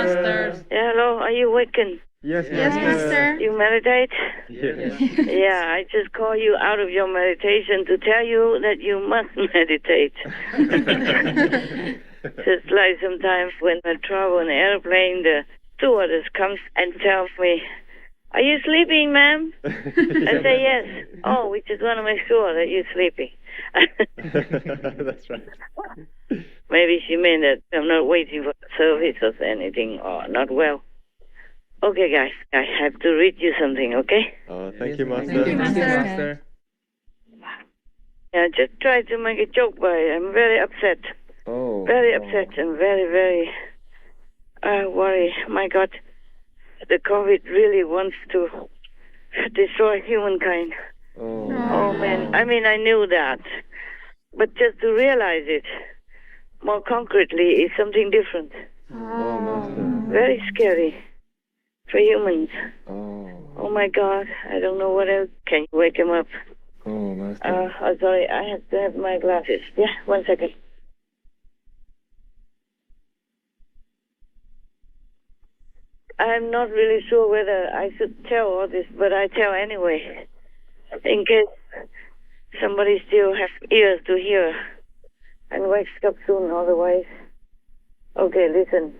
Master. Yeah, hello, are you waking? Yes, Yes, Master. You meditate? Yes. Yeah, I just call you out of your meditation to tell you that you must meditate. Just like sometimes when I travel in an airplane, the stewardess comes and tells me, "Are you sleeping, ma'am?" I say yes. Oh, we just want to make sure that you're sleeping. That's right. Maybe she meant that I'm not waiting for service or anything, or not well. Okay, guys, I have to read you something, okay? Oh, thank you, Master. Thank you, Master. I just tried to make a joke, but I'm very upset. Oh. Very upset and very, very worried. My God, the COVID really wants to destroy humankind. Oh. Oh, man. I mean, I knew that. But just to realize it more concretely is something different. Oh, Master. Very scary for humans. Oh. Oh, my God. I don't know what else. Can you wake him up? Oh, Master. Oh, sorry. I have to have my glasses. Yeah, 1 second. I'm not really sure whether I should tell all this, but I tell anyway, in case somebody still have ears to hear and wakes up soon otherwise. Okay, listen.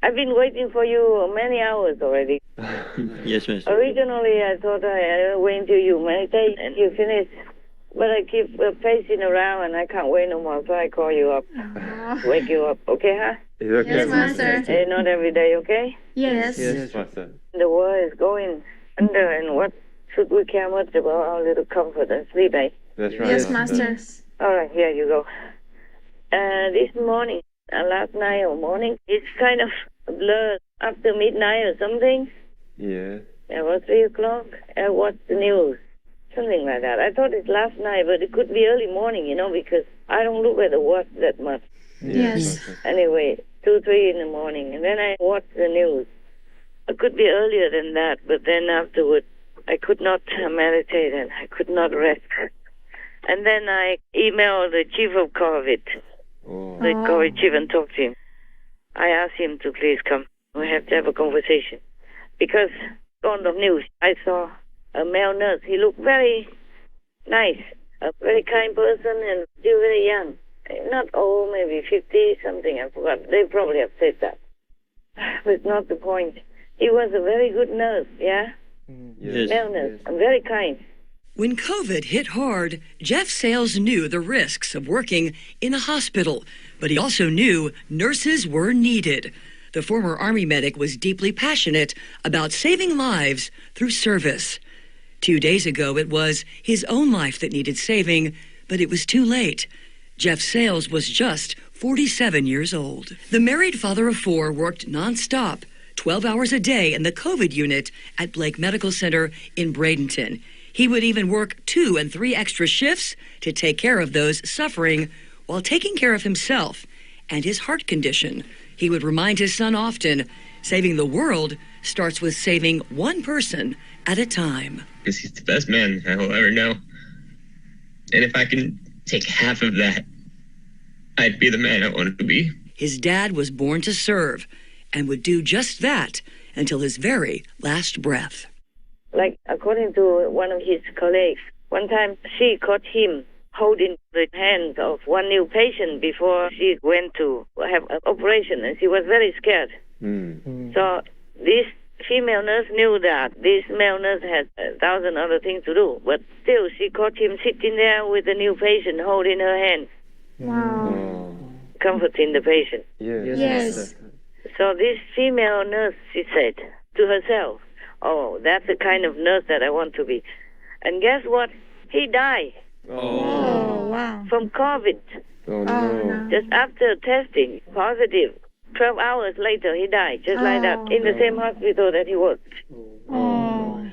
I've been waiting for you many hours already. Yes, Master. Originally, I thought I wait until you meditate and you finish, but I keep pacing around and I can't wait no more, so I call you up, wake you up. Okay, huh? It's okay, Yes, Master. Not every day, okay? Yes. Yes, Master. The world is going under, and what should we care much about our little comfort and sleep, eh? That's right. Yes, Master. All right, here you go. This morning, last night or morning, it's kind of blurred after midnight or something. Yes. About 3 o'clock. I watched the news. Something like that. I thought it's last night, but it could be early morning, because I don't look at the watch that much. Yes. Master. Anyway, 2, 3 in the morning. And then I watched the news. It could be earlier than that, but then afterward, I could not meditate and I could not rest. And then I emailed the chief of COVID, Oh. the COVID chief, and talked to him. I asked him to please come. We have to have a conversation. Because on the news, I saw a male nurse. He looked very nice, a very kind person, and still very young. Not old, maybe 50 something. I forgot. They probably have said that. But it's not the point. He was a very good nurse, yeah? Yes. Male nurse, and very kind. When COVID hit hard, Jeff Sales knew the risks of working in a hospital, but he also knew nurses were needed. The former Army medic was deeply passionate about saving lives through service. 2 days ago, it was his own life that needed saving, but it was too late. Jeff Sales was just 47 years old. The married father of 4 worked nonstop, 12 hours a day in the COVID unit at Blake Medical Center in Bradenton. He would even work 2 and 3 extra shifts to take care of those suffering while taking care of himself and his heart condition. He would remind his son often, saving the world starts with saving one person at a time. Because he's the best man I will ever know. And if I can take half of that, I'd be the man I wanted to be. His dad was born to serve and would do just that until his very last breath. Like, according to one of his colleagues, one time she caught him holding the hands of one new patient before she went to have an operation, and she was very scared. So this female nurse knew that this male nurse had 1,000 other things to do, but still she caught him sitting there with the new patient holding her hand, Oh. comforting the patient. Yes. Yes. So this female nurse, she said to herself, "Oh, that's the kind of nurse that I want to be." And guess what? He died Oh, wow. from COVID. Oh, Oh, no. no. Just after testing positive. 12 hours later, he died, just like that, in the same hospital that he worked. Oh.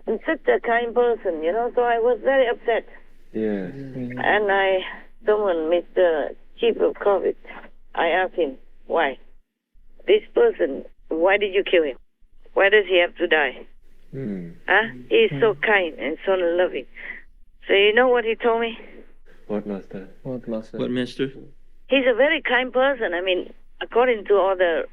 And such a kind person, so I was very upset. Yes. And I summoned Mr. Chief of COVID. I asked him, why? This person, why did you kill him? Why does he have to die? Huh? He is so kind and so loving. So you know what he told me? What, Master? What, Master? What, Master? He's a very kind person. I mean, according to all the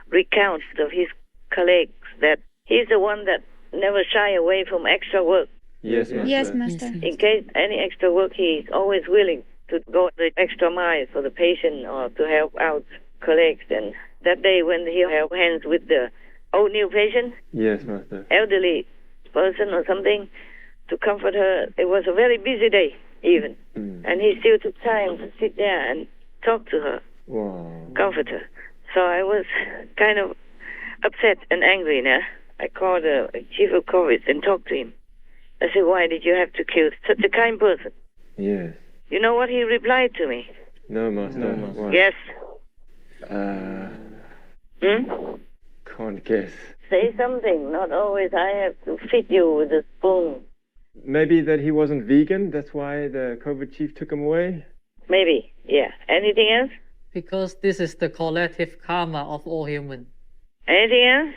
recounts of his colleagues that he's the one that never shy away from extra work. Yes, Master. Yes, Master. In case any extra work, he's always willing to go the extra mile for the patient or to help out colleagues. And that day when he held hands with the old new patient, Yes, Master. elderly person or something, to comfort her, it was a very busy day even. And he still took time to sit there and talk to her, Wow. comfort her. So I was kind of upset and angry now. I called the chief of COVID and talked to him. I said, why did you have to kill such a kind person? Yes. You know what he replied to me? No, Master. Why? Yes. Can't guess. Say something, not always I have to feed you with a spoon. Maybe that he wasn't vegan, that's why the COVID chief took him away? Maybe, yeah. Anything else? Because this is the collective karma of all humans. Anything else?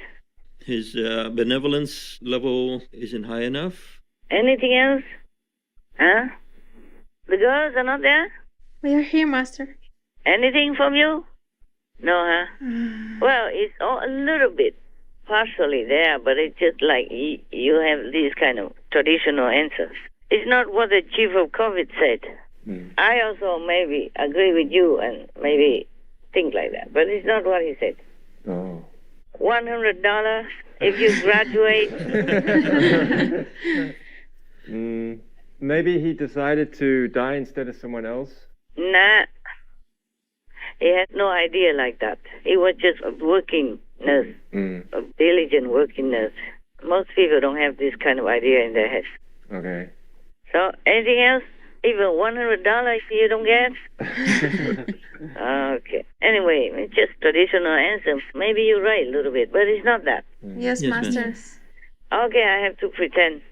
His benevolence level isn't high enough. Anything else? Huh? The girls are not there? We are here, Master. Anything from you? No, huh? Well, it's all a little bit partially there, but it's just like you have these kind of traditional answers. It's not what the chief of COVID said. I also maybe agree with you and maybe think like that, but it's not what he said. Oh. $100 if you graduate. Maybe he decided to die instead of someone else? Nah. He had no idea like that. He was just a working nurse, a diligent working nurse. Most people don't have this kind of idea in their heads. Okay. So, anything else? Even $100 you don't get? Okay. Anyway, it's just traditional answer. Maybe you're right a little bit, but it's not that. Yes, Yes, Master. Okay, I have to pretend.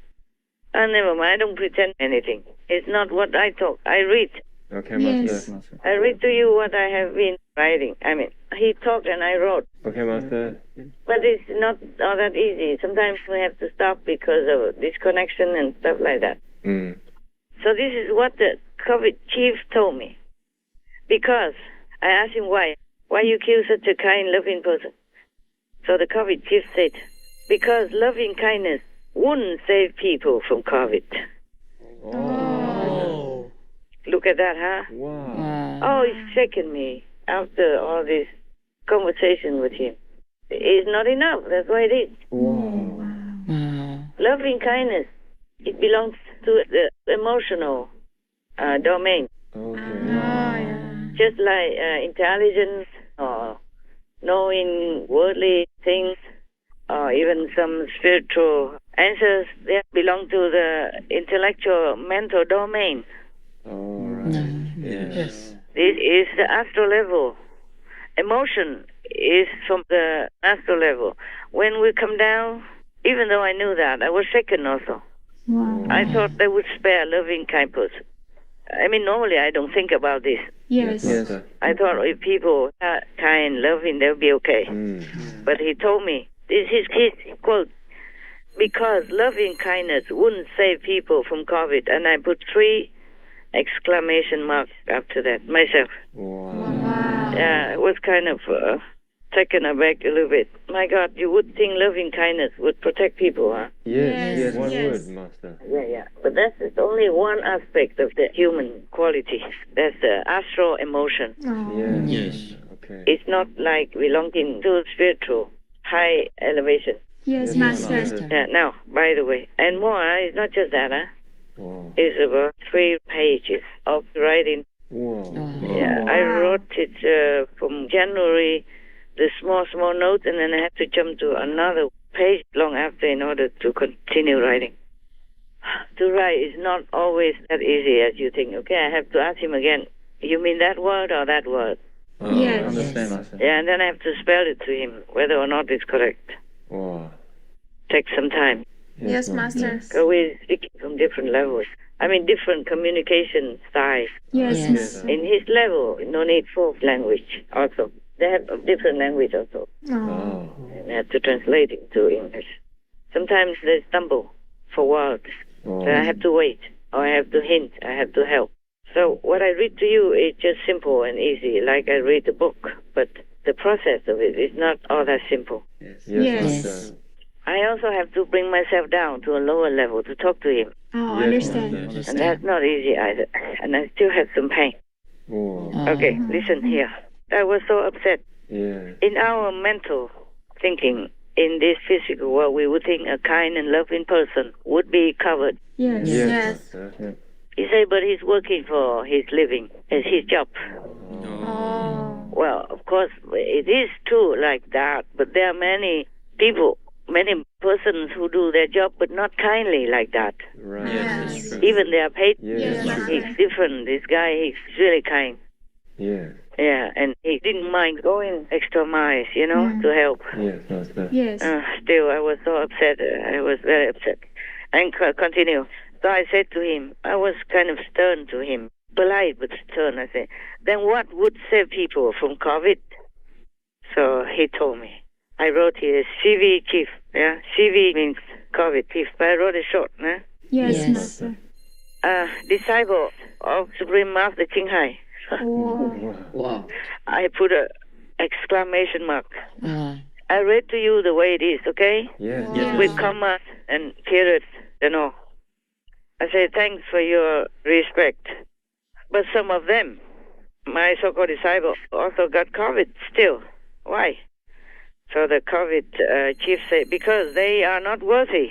Never mind, I don't pretend anything. It's not what I talk. I read. Okay, Yes. Master. I read to you what I have been writing. I mean, he talked and I wrote. Okay, Master. But it's not all that easy. Sometimes we have to stop because of disconnection and stuff like that. So this is what the COVID chief told me. Because I asked him why you kill such a kind, loving person. So the COVID chief said, because loving kindness wouldn't save people from COVID. Oh. Look at that, huh? Wow. Oh, it shaken me after all this conversation with him. It's not enough. That's why it is. Wow. Loving kindness, it belongs to the emotional domain. Okay. Just like intelligence or knowing worldly things or even some spiritual answers, they belong to the intellectual mental domain. All right. Yes. This is the astral level. Emotion is from the astral level. When we come down, even though I knew that, I was shaken also. I thought they would spare a loving, kind person. I mean, normally I don't think about this. Yes. Master. I thought if people are kind, loving, they'll be okay. But he told me, this is his quote, because loving kindness wouldn't save people from COVID. And I put 3 exclamation marks after that myself. Wow. Yeah, it was kind of taken aback a little bit. My God, you would think loving kindness would protect people, huh? Yes, one yes. word, Master. Yeah. But that's just only one aspect of the human quality. That's the astral emotion. Yes. Okay. It's not like belonging to spiritual high elevation. Yes, Master. Yeah, now, by the way, and more, it's not just that, huh? Wow. It's about 3 pages of writing. Wow. Yeah, I wrote it from January, the small notes, and then I had to jump to another page long after in order to continue writing. To write is not always that easy as you think. Okay, I have to ask him again, you mean that word or that word? Yes. Understand, Master. Yeah, and then I have to spell it to him, whether or not it's correct. Wow. Takes some time. Yes, Master. Because we're speaking from different levels. I mean, different communication styles. Yes, Master. In his level, no need for language also. They have a different language also. Oh. And I have to translate it to English. Sometimes they stumble for words. So I have to wait, or I have to hint, I have to help. So what I read to you is just simple and easy, like I read a book. But the process of it is not all that simple. Yes. Master. I also have to bring myself down to a lower level to talk to him. Oh, Yes, understand. Master. And that's not easy either. And I still have some pain. Oh, Okay, listen here. I was so upset. yeah. In our mental thinking, in this physical world, we would think a kind and loving person would be covered. Yes. Yes, Yes. Master. Yeah. He said, but he's working for his living. It's his job. Oh. Well, of course, it is true like that, but there are many people, many persons who do their job, but not kindly like that. Right. Yes, Yes. that's true. Even they are paid. Yes. Yes. He's different. This guy, he's really kind. Yeah. Yeah, and he didn't mind going extra miles, to help. Yes, Master. Yes. Still, I was so upset. I was very upset. And continue. So I said to him, I was kind of stern to him, polite but stern. I said, then what would save people from COVID? So he told me. I wrote here CV chief. Yeah, CV means COVID chief, but I wrote it short. Yes, Master. Disciple of Supreme Master Ching Hai. Oh. Wow. I put a exclamation mark. Uh, I read to you the way it is, okay? Yes. Yes. With commas and periods and all. I say thanks for your respect. But some of them, my so-called disciples, also got COVID still. Why? So the COVID chief said, because they are not worthy.